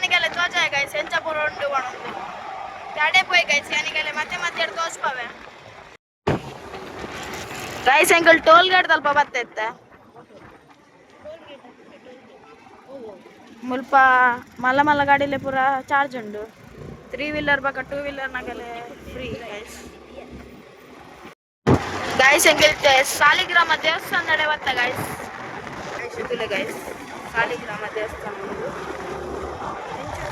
ಯಾನಿಗೆಲ್ಲ ತೋಜಾಯ guys ಎಂಚ ಪೂರ ಉಂಡು ಬಣಂದು ಗಾಡೆ ಪೋಯ್ ಗೈಸ್ ಯಾನಿಗೆಲ್ಲ ಮತ್ತೆ ಮತ್ತೆ ಎರಡು ತೋಸ್ಪವೆ ಗೈಸ್ ಎಂಕಲ್ ಟೋಲ್ ಗೇಟ್ ತಲ್ಪ ಬತ್ತೈತೆ ಮುಲ್ಪ ಮಲ್ಲ ಮಲ್ಲ ಗಾಡಿಲೆ ಪೂರ ಚಾರ್ಜ್ ಉಂಡು 3 ವೀಲರ್ ಬಕ 2 ವೀಲರ್ ನಗಲೆ ಫ್ರೀ ಗೈಸ್ ಗೈಸ್ ಎಂಕಲ್ ಸಾಲಿಗ್ರಾಮ ದೇವಸ್ಥಾನ ನಡೆ ಬತ್ತ ಗೈಸ್ ಗೈಸ್ ಸಾಲಿಗ್ರಾಮ ದೇವಸ್ಥಾನ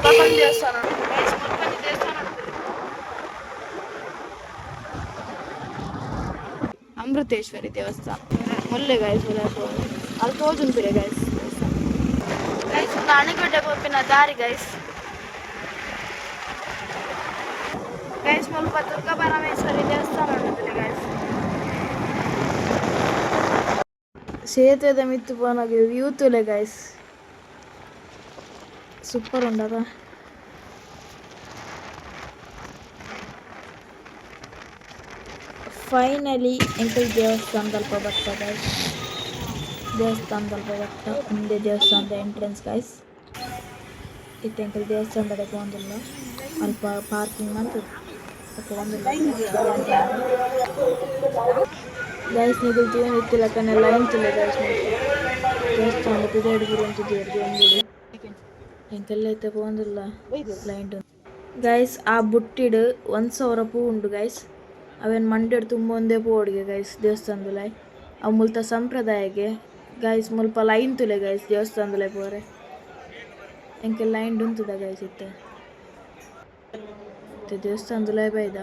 ದೇವಸ್ಥಾನ ಗೈಸ್ ಮುಲ್ಪನಿ ದೇವಸ್ಥಾನ ಅಮೃತೇಶ್ವರಿ ದೇವಸ್ಥಾನ ಮುಲ್ಲೆ ಗೈಸ್ ಅಲ್ಲಿ ತೋಜುಂಪಿರೆ ಗೈಸ್ ಗೈಸ್ ಆನೆಗುಡ್ಡೆ ಪೋಪಿನ ದಾರಿ ಗೈಸ್ ಗೈಸ್ ಮುಲ್ಪ ದುರ್ಗಾ ಪರಮೇಶ್ವರಿ ದೇವಸ್ಥಾನ ಉಂಟು ಗೈಸ್ ಸೇತುವೆದ ಮಿತ್ತು ಪೋನಾಗ ವ್ಯೂ ತುಲೆ ಗೈಸ್ ಸೂಪರ್ ಉಂಡದ ಫೈನಲಿ ಎಂಕಲ್ ದೇವಸ್ಥಾನ ತಲ್ಪ ಬರ್ತ ಗೈಸ್ ದೇವಸ್ಥಾನ ತಲ್ಪ ಬರ್ತ ಮುಂದೆ ದೇವಸ್ಥಾನದ ಎಂಟ್ರೆನ್ಸ್ ಗೈಸ್ ಇತ್ತು ಎಂಕಲ್ ದೇವಸ್ಥಾನದ ಹೋಗಿಲ್ಲ ಅಲ್ಪ ಪಾರ್ಕಿಂಗ್ ಮಾಡ್ತದೆ ಗೈಸ್ ನಿಗಲ್ ತೂನ್ ಇತ್ತಿಲ್ಲ ಕನೆ ಲೈನ್ ತುಲೆ ಗೈಸ್ ದೇವಸ್ಥಾನ ಪಿದಾಡಿ ಬರುವಂತಿದ್ದು ಒಂದುಡಿ ಎಂಕಲ್ಲ ಐತೆ ಹೋಗಿಲ್ಲ ಲೈನ್ ಗೈಸ್ ಆ ಬುಟ್ಟಿಡು 1,000 ಪೂ ಉಂಡು ಗೈಸ್ ಅವೇನು ಮಂಡ್ಯಡ್ ತುಂಬ ಒಂದೇ ಪೋಡಿಗೆ ಗೈಸ್ ದೇವಸ್ಥಾನದಲ್ಲೇ ಅವು ಮುಲ್ತ ಸಂಪ್ರದಾಯಗೆ ಗೈಸ್ ಮುಲ್ಪ ಲೈನ್ ತುಲೆ ಗೈಸ್ ದೇವಸ್ಥಾನದಲ್ಲೇ ಪೋರೆ ಎಂಕೆ ಲೈನ್ ಉಂತದ ಗೈಸ್ ಇತ್ತೆ ದೇವಸ್ಥಾನದಲ್ಲೇ ಬೈದ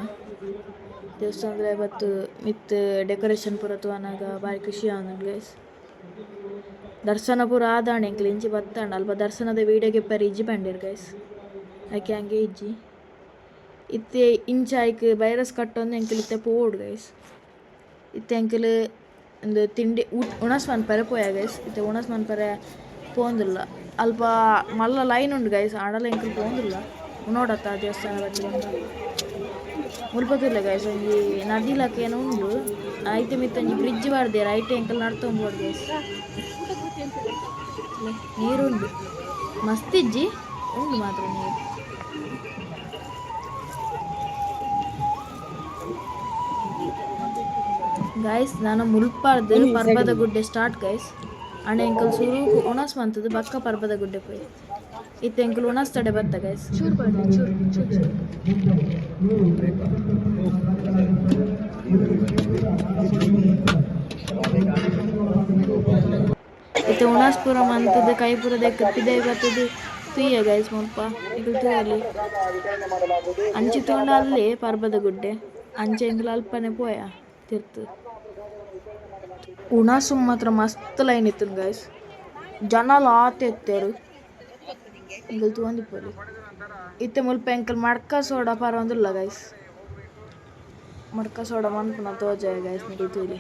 ದೇವಸ್ಥಾನದಲ್ಲೇ ಬತ್ತು ಮಿತ್ ಡೆಕೋರೇಷನ್ ಪೂರ ತೋನಾಗ ಭಾರಿ ಖುಷಿ ಆವನ ಗೈಸ್ ದರ್ಶನ ಪೂರ ಆದಾಣ ಎಂಕ್ಲು ಇಂಚಿ ಬತ್ತಾಣ ಅಲ್ಪ ದರ್ಶನದ ವೀಡಿಯೋಗೆ ಪರಿ ಇಜ್ಜಿ ಪಂಡಿರ್ ಗೈಸ್ ಯಾಕೆ ಹಂಗೆ ಇಜ್ಜಿ ಇತ್ತೆ ಇಂಚಾಯ್ಕ್ ವೈರಸ್ ಕಟ್ಟೊಂದು ಎಂಕಲ್ ಇತ್ತೆ ಪೋಡು ಗೈಸ್ ಇತ್ತೆ ಎಂಕಲ್ ಒಂದು ತಿಂಡಿ ಉಣಸ್ ಮನ್ಪರೆ ಪೋಯ ಗೈಸ್ ಇತ್ತೆ ಉಣಸ್ ಮನ್ಪರೆ ಪೋಂದಿಲ್ಲ ಅಲ್ಪ ಮಲ್ಲ ಲೈನ್ ಉಂಡು ಗೈಸ್ ಆಡಲ ಎಂಕಲ್ ಪೋಂದಿಲ್ಲ ನೋಡತ್ತ ದೇವಸ್ಥಾನ ಬಚ್ಚ ಮುಲ್ಪತಿಲ್ಲ ಗೈಸ್ ಒಂಜಿ ನದಿಲಕ್ಕೆ ಏನೋ ಉಂಡು ಐತೆ ಮಿತ್ತೊಂಜಿ ಬ್ರಿಡ್ಜ್ ಬಾರ್ದೇರ ಐತೆ ಎಂಕಲ್ ನಡ್ತೊಂಬೋಡು ಗೈಸ್ ನೀರುಂಡು ಮಸ್ತಿಜ್ಜಿ ಉಂಡು ಮಾತ್ರ ನೀರು ಗೈಸ್ ನಾನು ಮುಲ್ಪಾರ್ದು ಪರ್ಬದ ಗುಡ್ಡೆ ಸ್ಟಾರ್ಟ್ ಗೈಸ್ ಅಣ್ಣ ಎಂಕಲ್ ಸುರು ಉಣಸ್ ಬಂತದ್ದು ಬಕ್ಕ ಪರ್ಬದ ಗುಡ್ಡೆ ಪೋಯಿ ಇತ್ತು ಎಂಕಲ್ ಉಣಸ್ ತಡೆ ಬತ್ತ ಗೈಸ್ ಚೂರು ಬರ್ದೆ ಚೂರು ಇತ್ತು ಉಣಸ್ ಪೂರ ಮಂತದ್ದು ಕೈ ಪೂರ ದೆಕ್ಕ ಪಿದೆ ಬತ್ತದು ತುಯ್ಯ ಗೈಸ್ ಮುಲ್ಪ ಎಂಕಲ್ ತೂಯಲ್ಲಿ ಅಂಚಿ ತಗೊಂಡ ಅಲ್ಲಿ ಪರ್ಬದ ಗುಡ್ಡೆ ಅಂಚೆ ಎಂಕಲ್ ಅಲ್ಪನೆ ಪೋಯ ತಿರ್ತು ಉಣಾಸು ಮಾತ್ರ ಮಸ್ತ್ ಲೈನ್ ಇತ್ತು ಗೈಸ್ ಜನ ಲಾತ್ ಎತ್ತೇರು ಎಂಕಲ್ ತೂಂದಿಪ್ಪಲ್ಲಿ ಇತ್ತೆ ಮುಲ್ಪ ಎಂಕಲ್ ಮಡ್ಕ ಸೋಡಾ ಪರವಂದಿಲ್ಲ ಗೈಸ್ ಮಡ್ಕ ಸೋಡಾ ಮನ್ಪುನ ತೋಜಾಯ ಗೈಸ್ ನಿಗಲ್ ತೂಲಿ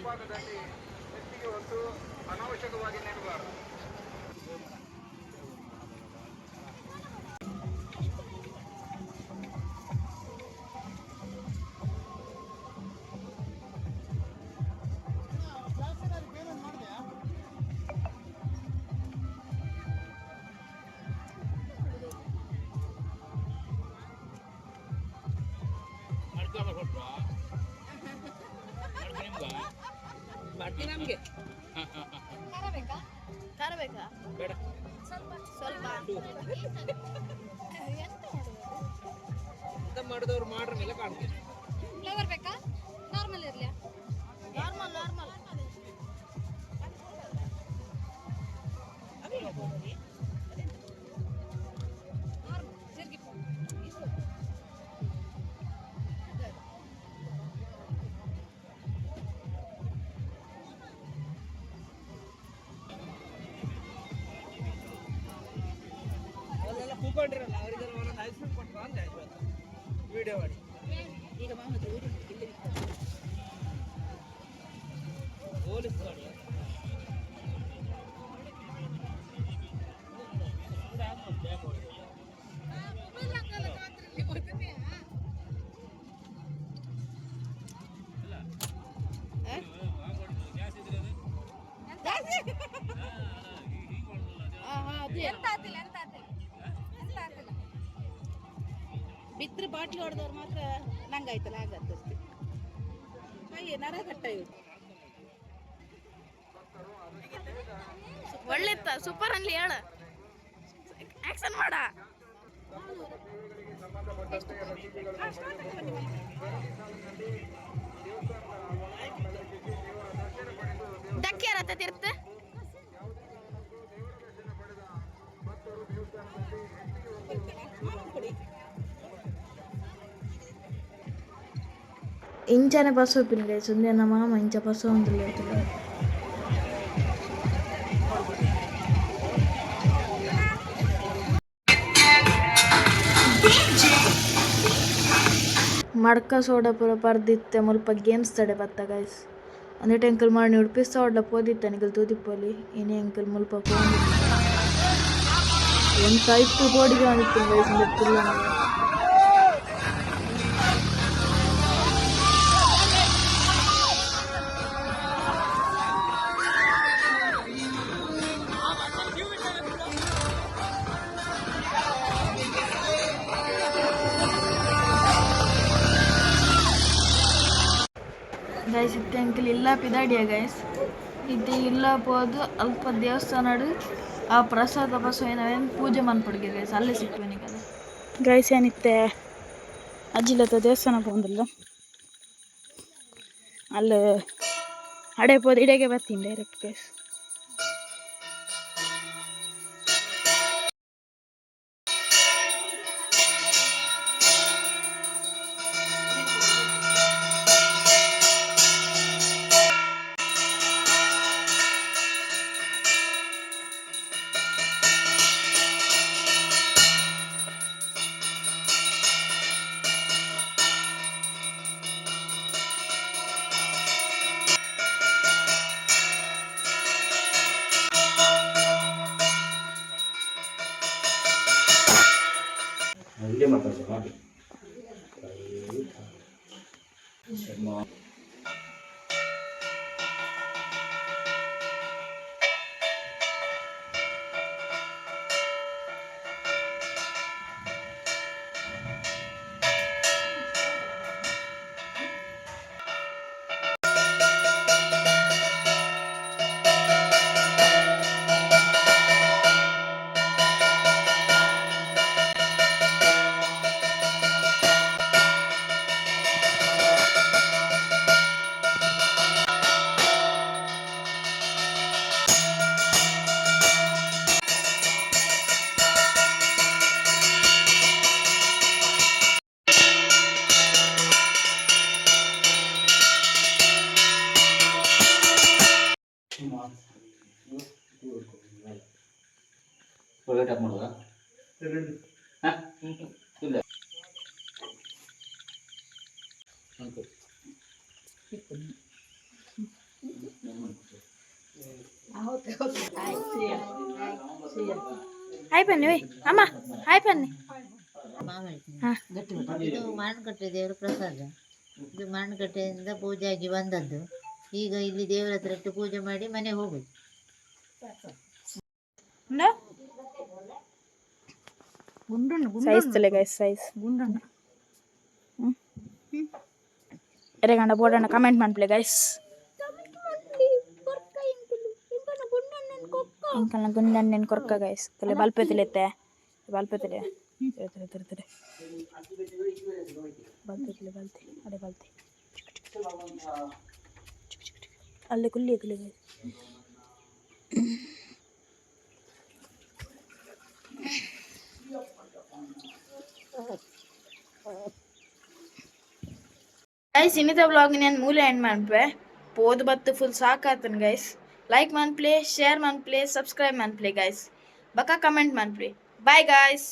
ಮಾಡಿದವ್ರು ಮಾಡ್ರ ಮೇಲೆ ಕಾಣ್ತೀವಿ ಫ್ಲೇವರ್ ಬೇಕಾ ನಾರ್ಮಲ್ ಇರಲಿ ನಾರ್ಮಲ್ ಕೂತ್ಕೊಂಡಿರಲ್ಲ ಅವರಿಗೆ ಒಂದೊಂದು ಐಸ್ ಕ್ರೀಮ್ ಕೊಟ್ಟು ಅಂತ ವಿಡಿಯೋ ಮಾಡಿ ಈಗ ಪೊಲೀಸ್ ಗಾಡಿ ಎಂತ ಆತಿಲ್ಲ ಬಿತ್ತರು ಬಾಟ್ಲಿ ಹೊಡೆದವ್ರು ಮಾತ್ರ ನಂಗಾಯ್ತಲ್ಲ ಆಗತ್ತಷ್ಟೇ. ಅಯ್ಯೇ ನರ ಕಟ್ಟ ಇವು ಒಳ್ಳೆತ್ತ ಸೂಪರ್ ಅಲ್ಲಿ ಹೇಳ ಆಕ್ಷನ್ ಮಾಡ. ಧಕ್ಕೆ ಇರತ್ತೆ ತಿರ್ತ ಇಂಚನೆ ಬಸ್ ಒಪ್ಪಿನ ಸುಂದೇ ನಮ್ಮ ಮಾಮ ಇಂಚ ಬಸ್ ಒಂದಿಲ್ಲ. ಮಡ್ಕ ಸೋಡಾ ಪೂರ ಪರ್ದಿತ್ತೆ ಮುಲ್ಪ ಗೇಮ್ಸ್ ತಡೆ ಬತ್ತ ಗೈಸ್. ಅಂದೆಟ್ ಎಂಕಲ್ ಮಾಡಿ ಉಡುಪಿಸ್ತಾ ಒಡ್ಲ ಪೋದಿತ್ತೆ ನಿಕಲ್ ತೂದಿಪ್ಪಲ್ಲಿ ಇನಿ ಎಂಕಲ್ ಮುಲ್ಪ ಪೋಂದು ಎಂತ ಇತ್ತು ಬೋಡಿಗೆ ಅಂದಿತ್ತು ಗೈಸ್ ಗೊತ್ತಿಲ್ಲ ನನಗೆ. ಗೈಸ್ ಇತ್ತೆ ಅಂಕಲ್ ಇಲ್ಲ ಪಿದಾಡಿಯ ಗೈಸ್ ಇದು ಇಲ್ಲ ಪೋದು ಅಲ್ಪ ದೇವಸ್ಥಾನಡು ಆ ಪ್ರಸಾದ ಬಸವ ಏನೇನು ಪೂಜೆ ಮನ್ಪಡ್ಗೆ ಗೈಸ್ ಅಲ್ಲೇ ಸಿಕ್ವೇನಿಗಲ್ಲ ಗೈಸ್ ಏನಿತ್ತೆ ಅಜ್ಜಿಲತ್ತ ದೇವಸ್ಥಾನ ಪೋಂದಿಲ್ಲ ಅಲ್ಲಿ ಅಡೆ ಪೋದು ಇಡೆಗೆ ಬರ್ತೀನಿ ಡೈರೆಕ್ಟ್ ಗೈಸ್. ಇಲ್ಲೇ ಮಾತಾಡ್ತೀನಿ ಮಾಡಿ ಟೈಪ್ ಮಾಡೋದಾ ಹಾಂ ಇಲ್ಲ ಹಾಯ್ ಬನ್ನಿ ಅಮ್ಮ ಹಾಯ್ ಬನ್ನಿ. ಇದು ಮಾವಿನಕಟ್ಟೆ ದೇವರ ಪ್ರಸಾದ. ಇದು ಮಾವಿನಕಟ್ಟೆಯಿಂದ ಪೂಜೆ ಆಗಿ ಬಂದದ್ದು. ಈಗ ಇಲ್ಲಿ ದೇವರ ಹತ್ರ ಇಟ್ಟು ಪೂಜೆ ಮಾಡಿ ಮನೆ ಹೋಗುದು. ಸೈಜ್ ತಲೆ ಗೈಸ್ ಸೈಜ್ ಗುಂಡಣ್ಣ ಎರೆಗಂಡ ಬೋಡಣ್ಣ ಕಮೆಂಟ್ ಮಾಡ್ಪ್ಲೆ ಗೈಸ್. ಇಂಕಲ್ನ ಗುಂಡಣ್ಣನ ಕೊರ್ಕ ಗೈಸ್ ತಲೆ ಬಲ್ಪೆ ತಿಳಿಯುತ್ತೆ ಬಲ್ಪೆ ತಲೆ ತಿರ್ತಾರೆ ಬಲ್ತೆ ತಲೆ ಬಲ್ತೆ ಅಡೆ ಬಲ್ತೆ ಅಲ್ಲೇ ಕುಲ್ಲಿ ತಲೆ ಗೈಸ್. ಗೈಸ್ ಇನ್ನಿತ ವ್ಲಾಗ್ ನಾನು ಮೂಲೆ ಎಂಡ್ ಮಾಡ್ಬೆ ಪೋದು ಬತ್ತು ಫುಲ್ ಸಾಕಾತನ್ ಗೈಸ್. ಲೈಕ್ ಮನ್ಪ್ಲೆ ಶೇರ್ ಮನ್ಪ್ಲೆ ಸಬ್ಸ್ಕ್ರೈಬ್ ಮನ್ಪ್ಲೆ ಗೈಸ್ ಬಕ್ಕ ಕಮೆಂಟ್ ಮನ್ಪ್ಲೆ ಬಾಯ್ ಗೈಸ್.